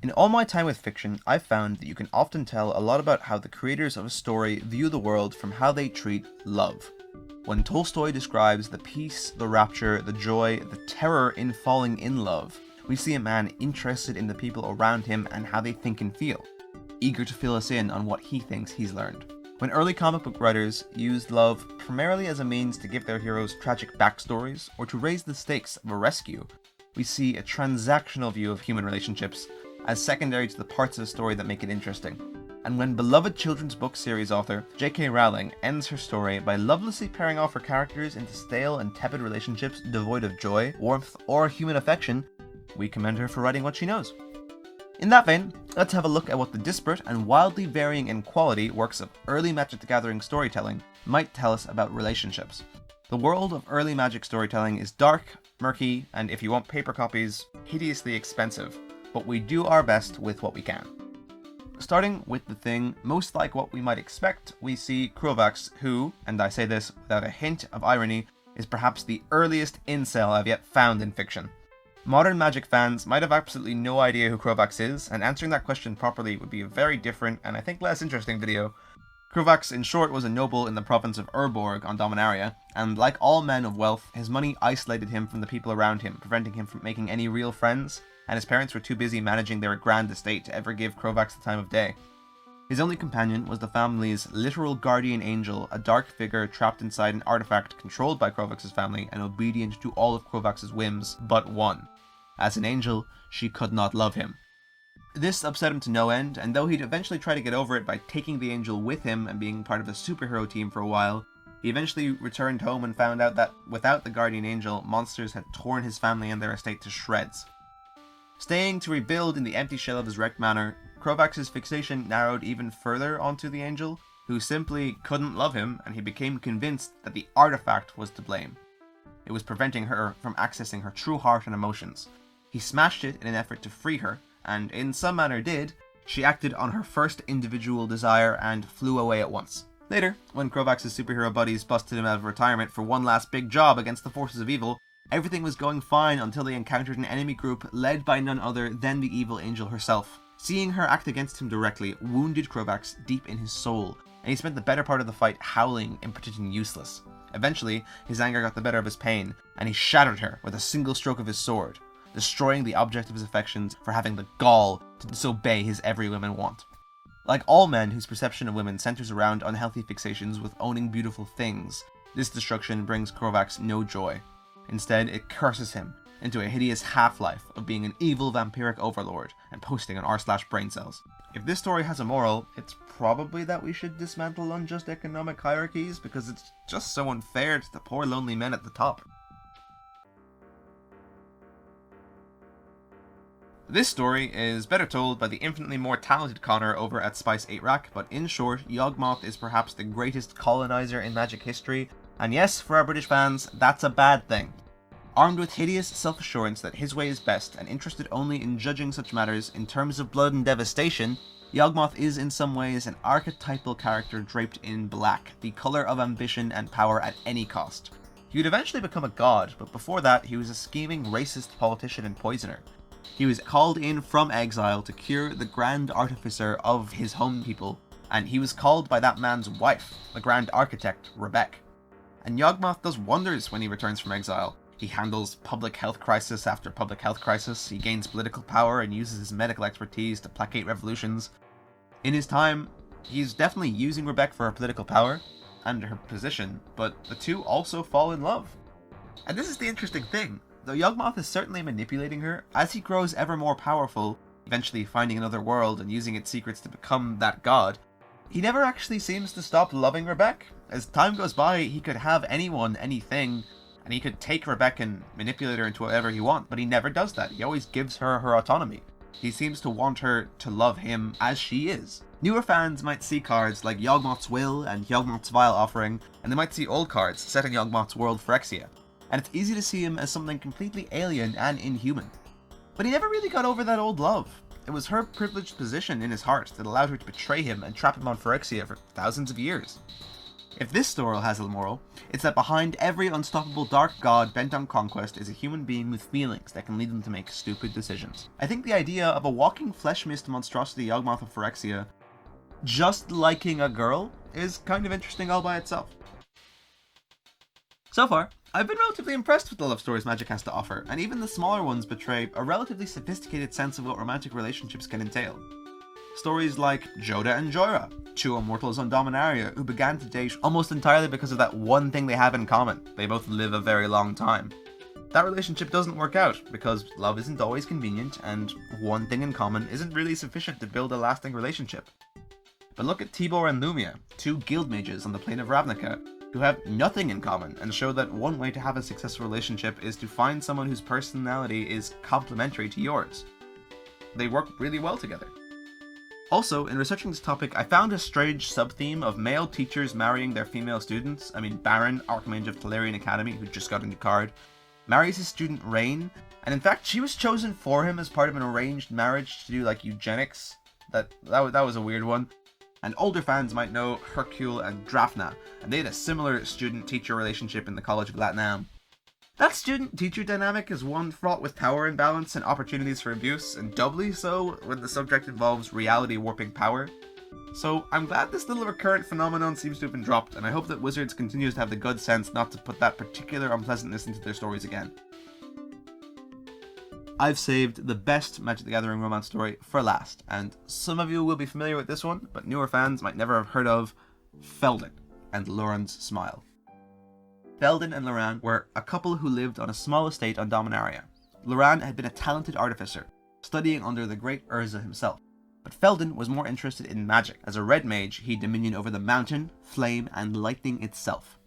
In all my time with fiction, I've found that you can often tell a lot about how the creators of a story view the world from how they treat love. When Tolstoy describes the peace, the rapture, the joy, the terror in falling in love, we see a man interested in the people around him and how they think and feel, eager to fill us in on what he thinks he's learned. When early comic book writers used love primarily as a means to give their heroes tragic backstories or to raise the stakes of a rescue, we see a transactional view of human relationships as secondary to the parts of the story that make it interesting. And when beloved children's book series author J.K. Rowling ends her story by lovelessly pairing off her characters into stale and tepid relationships devoid of joy, warmth, or human affection, we commend her for writing what she knows. In that vein, let's have a look at what the disparate and wildly varying in quality works of early Magic the Gathering storytelling might tell us about relationships. The world of early Magic storytelling is dark, murky, and if you want paper copies, hideously expensive, but we do our best with what we can. Starting with the thing most like what we might expect, we see Krovax, who, and I say this without a hint of irony, is perhaps the earliest incel I've yet found in fiction. Modern Magic fans might have absolutely no idea who Krovax is, and answering that question properly would be a very different and I think less interesting video. Krovax, in short, was a noble in the province of Urborg on Dominaria, and like all men of wealth, his money isolated him from the people around him, preventing him from making any real friends, and his parents were too busy managing their grand estate to ever give Krovax the time of day. His only companion was the family's literal guardian angel, a dark figure trapped inside an artifact controlled by Krovax's family and obedient to all of Krovax's whims but one. As an angel, she could not love him. This upset him to no end, and though he'd eventually try to get over it by taking the angel with him and being part of the superhero team for a while, he eventually returned home and found out that without the guardian angel, monsters had torn his family and their estate to shreds. Staying to rebuild in the empty shell of his wrecked manor, Krovax's fixation narrowed even further onto the angel, who simply couldn't love him, and he became convinced that the artifact was to blame. It was preventing her from accessing her true heart and emotions. He smashed it in an effort to free her, and in some manner did. She acted on her first individual desire and flew away at once. Later, when Krovax's superhero buddies busted him out of retirement for one last big job against the forces of evil, everything was going fine until they encountered an enemy group led by none other than the evil angel herself. Seeing her act against him directly wounded Krovax deep in his soul, and he spent the better part of the fight howling, impotent and useless. Eventually, his anger got the better of his pain, and he shattered her with a single stroke of his sword, destroying the object of his affections for having the gall to disobey his every whim and want. Like all men whose perception of women centers around unhealthy fixations with owning beautiful things, this destruction brings Krovax no joy. Instead, it curses him into a hideous half-life of being an evil vampiric overlord and posting on r/brain cells. If this story has a moral, it's probably that we should dismantle unjust economic hierarchies because it's just so unfair to the poor lonely men at the top. This story is better told by the infinitely more talented Connor over at Spice 8 Rack, but in short, Yagmoth is perhaps the greatest colonizer in Magic history, and yes, for our British fans, that's a bad thing. Armed with hideous self-assurance that his way is best and interested only in judging such matters in terms of blood and devastation, Yagmoth is in some ways an archetypal character draped in black, the colour of ambition and power at any cost. He would eventually become a god, but before that he was a scheming racist politician and poisoner. He was called in from exile to cure the Grand Artificer of his home people, and he was called by that man's wife, the Grand Architect, Rebek. And Yagmoth does wonders when he returns from exile. He handles public health crisis after public health crisis, he gains political power and uses his medical expertise to placate revolutions. In his time, he's definitely using Rebek for her political power and her position, but the two also fall in love. And this is the interesting thing. Though Yagmoth is certainly manipulating her, as he grows ever more powerful, eventually finding another world and using its secrets to become that god, he never actually seems to stop loving Rebek. As time goes by, he could have anyone, anything, and he could take Rebek and manipulate her into whatever he wants, but he never does that. He always gives her her autonomy. He seems to want her to love him as she is. Newer fans might see cards like Yagmoth's Will and Yagmoth's Vile Offering, and they might see old cards set in Yagmoth's world Phyrexia, and it's easy to see him as something completely alien and inhuman. But he never really got over that old love. It was her privileged position in his heart that allowed her to betray him and trap him on Phyrexia for thousands of years. If this story has a moral, it's that behind every unstoppable dark god bent on conquest is a human being with feelings that can lead them to make stupid decisions. I think the idea of a walking flesh-mist monstrosity Yagmoth of Phyrexia just liking a girl is kind of interesting all by itself. So far, I've been relatively impressed with the love stories magic has to offer, and even the smaller ones betray a relatively sophisticated sense of what romantic relationships can entail. Stories like Joda and Jorah, two immortals on Dominaria who began to date almost entirely because of that one thing they have in common: they both live a very long time. That relationship doesn't work out because love isn't always convenient, and one thing in common isn't really sufficient to build a lasting relationship. But look at Tibor and Lumia, two guild mages on the plane of Ravnica, who have nothing in common and show that one way to have a successful relationship is to find someone whose personality is complementary to yours. They work really well together. Also, in researching this topic, I found a strange sub-theme of male teachers marrying their female students. Baron, Archmage of Telerian Academy, who just got a new card, marries his student Rain, and in fact she was chosen for him as part of an arranged marriage to do like eugenics. That was a weird one. And older fans might know Hercule and Drafna, and they had a similar student-teacher relationship in the College of Latnam. That student-teacher dynamic is one fraught with power imbalance and opportunities for abuse, and doubly so when the subject involves reality-warping power. So I'm glad this little recurrent phenomenon seems to have been dropped, and I hope that Wizards continues to have the good sense not to put that particular unpleasantness into their stories again. I've saved the best Magic the Gathering romance story for last, and some of you will be familiar with this one, but newer fans might never have heard of Felden and Loran's Smile. Felden and Loran were a couple who lived on a small estate on Dominaria. Loran had been a talented artificer, studying under the great Urza himself, but Felden was more interested in magic. As a red mage, he had dominion over the mountain, flame, and lightning itself.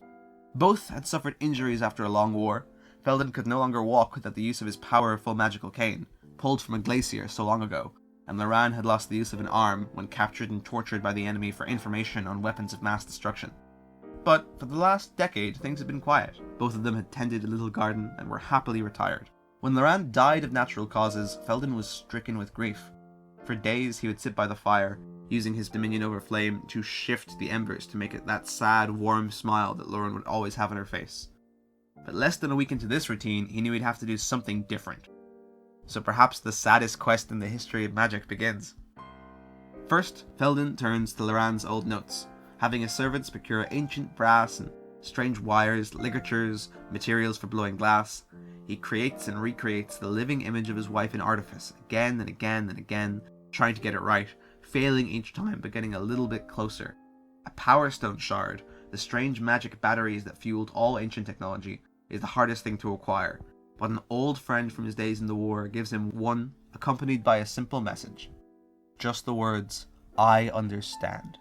Both had suffered injuries after a long war. Felden could no longer walk without the use of his powerful magical cane, pulled from a glacier so long ago, and Loran had lost the use of an arm when captured and tortured by the enemy for information on weapons of mass destruction. But for the last decade, things had been quiet. Both of them had tended a little garden and were happily retired. When Loran died of natural causes, Felden was stricken with grief. For days he would sit by the fire, using his dominion over flame to shift the embers to make it that sad, warm smile that Loran would always have on her face. But less than a week into this routine, he knew he'd have to do something different. So perhaps the saddest quest in the history of magic begins. First, Felden turns to Loran's old notes, having his servants procure ancient brass and strange wires, ligatures, materials for blowing glass. He creates and recreates the living image of his wife in artifice, again and again and again, trying to get it right, failing each time but getting a little bit closer. A power stone shard, the strange magic batteries that fueled all ancient technology, is the hardest thing to acquire, but an old friend from his days in the war gives him one, accompanied by a simple message. Just the words, "I understand."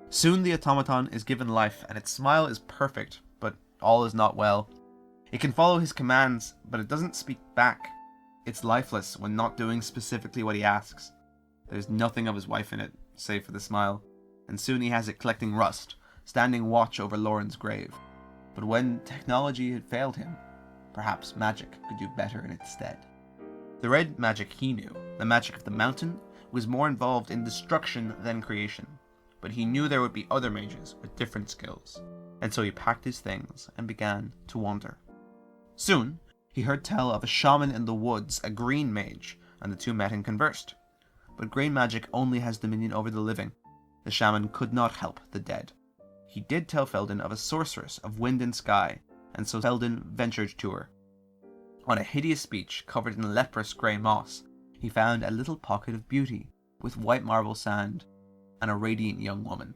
Soon the automaton is given life, and its smile is perfect, but all is not well. It can follow his commands, but it doesn't speak back. It's lifeless when not doing specifically what he asks. There's nothing of his wife in it, save for the smile, and soon he has it collecting rust, standing watch over Loran's grave. But when technology had failed him, perhaps magic could do better in its stead. The red magic he knew, the magic of the mountain, was more involved in destruction than creation, but he knew there would be other mages with different skills, and so he packed his things and began to wander. Soon, he heard tell of a shaman in the woods, a green mage, and the two met and conversed. But green magic only has dominion over the living. The shaman could not help the dead. He did tell Felden of a sorceress of wind and sky, and so Felden ventured to her. On a hideous beach covered in leprous grey moss, he found a little pocket of beauty, with white marble sand, and a radiant young woman.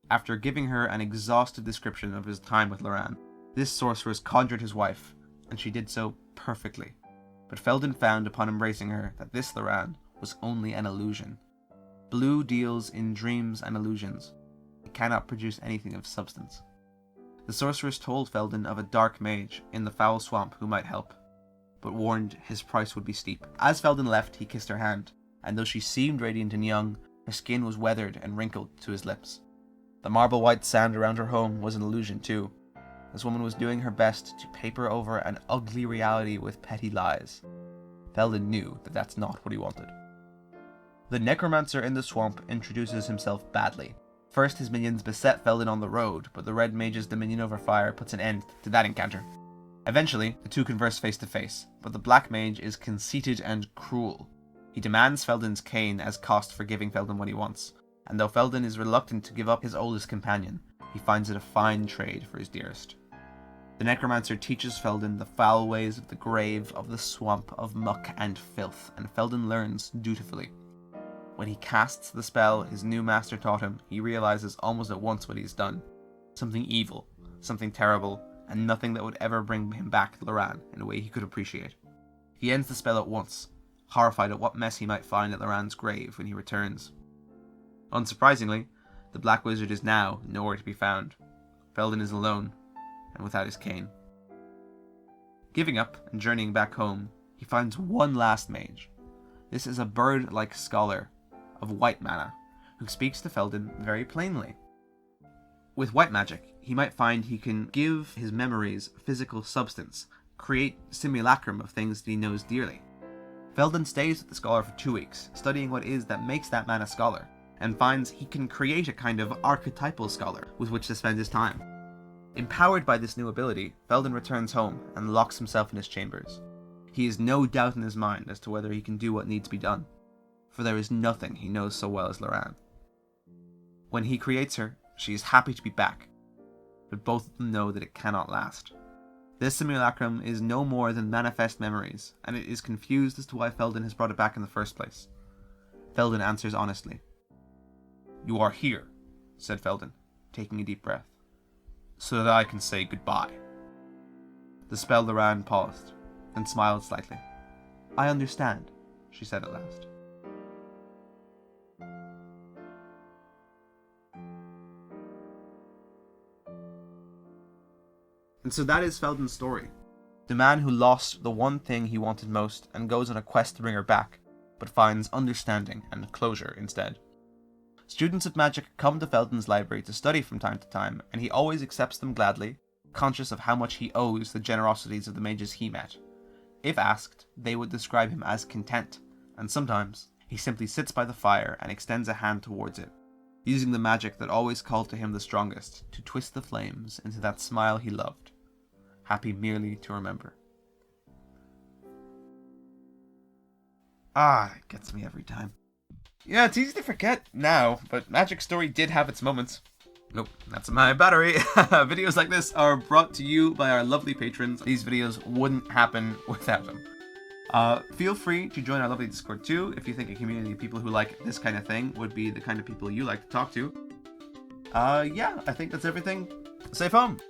After giving her an exhaustive description of his time with Loran, this sorceress conjured his wife, and she did so perfectly. But Felden found upon embracing her that this Loran was only an illusion. Blue deals in dreams and illusions. It cannot produce anything of substance. The sorceress told Felden of a dark mage in the foul swamp who might help, but warned his price would be steep. As Felden left, he kissed her hand, and though she seemed radiant and young, her skin was weathered and wrinkled to his lips. The marble white sand around her home was an illusion too. This woman was doing her best to paper over an ugly reality with petty lies. Felden knew that that's not what he wanted. The necromancer in the swamp introduces himself badly. First, his minions beset Feldon on the road, but the Red Mage's dominion over fire puts an end to that encounter. Eventually, the two converse face to face, but the Black Mage is conceited and cruel. He demands Feldon's cane as cost for giving Feldon what he wants, and though Feldon is reluctant to give up his oldest companion, he finds it a fine trade for his dearest. The Necromancer teaches Feldon the foul ways of the grave, of the swamp, of muck and filth, and Feldon learns dutifully. When he casts the spell his new master taught him, he realizes almost at once what he's done. Something evil, something terrible, and nothing that would ever bring him back to Loran in a way he could appreciate. He ends the spell at once, horrified at what mess he might find at Loran's grave when he returns. Unsurprisingly, the Black Wizard is now nowhere to be found. Feldon is alone, and without his cane. Giving up and journeying back home, he finds one last mage. This is a bird-like scholar of white mana, who speaks to Feldon very plainly. With white magic, he might find he can give his memories physical substance, create simulacrum of things that he knows dearly. Feldon stays with the scholar for 2 weeks, studying what it is that makes that man a scholar, and finds he can create a kind of archetypal scholar with which to spend his time. Empowered by this new ability, Feldon returns home and locks himself in his chambers. He has no doubt in his mind as to whether he can do what needs to be done, for there is nothing he knows so well as Loran. When he creates her, she is happy to be back, but both of them know that it cannot last. This simulacrum is no more than manifest memories, and it is confused as to why Feldon has brought it back in the first place. Feldon answers honestly. "You are here," said Feldon, taking a deep breath, "so that I can say goodbye." The spell Loran paused, then smiled slightly. "I understand," she said at last. And so that is Feldon's story. The man who lost the one thing he wanted most and goes on a quest to bring her back, but finds understanding and closure instead. Students of magic come to Feldon's library to study from time to time, and he always accepts them gladly, conscious of how much he owes the generosities of the mages he met. If asked, they would describe him as content, and sometimes he simply sits by the fire and extends a hand towards it, using the magic that always called to him the strongest to twist the flames into that smile he loved, happy merely to remember. It gets me every time. Yeah, it's easy to forget now, but Magic Story did have its moments. Nope, that's my battery. Videos like this are brought to you by our lovely patrons. These videos wouldn't happen without them. Feel free to join our lovely Discord too, if you think a community of people who like this kind of thing would be the kind of people you like to talk to. Yeah, I think that's everything. Safe home!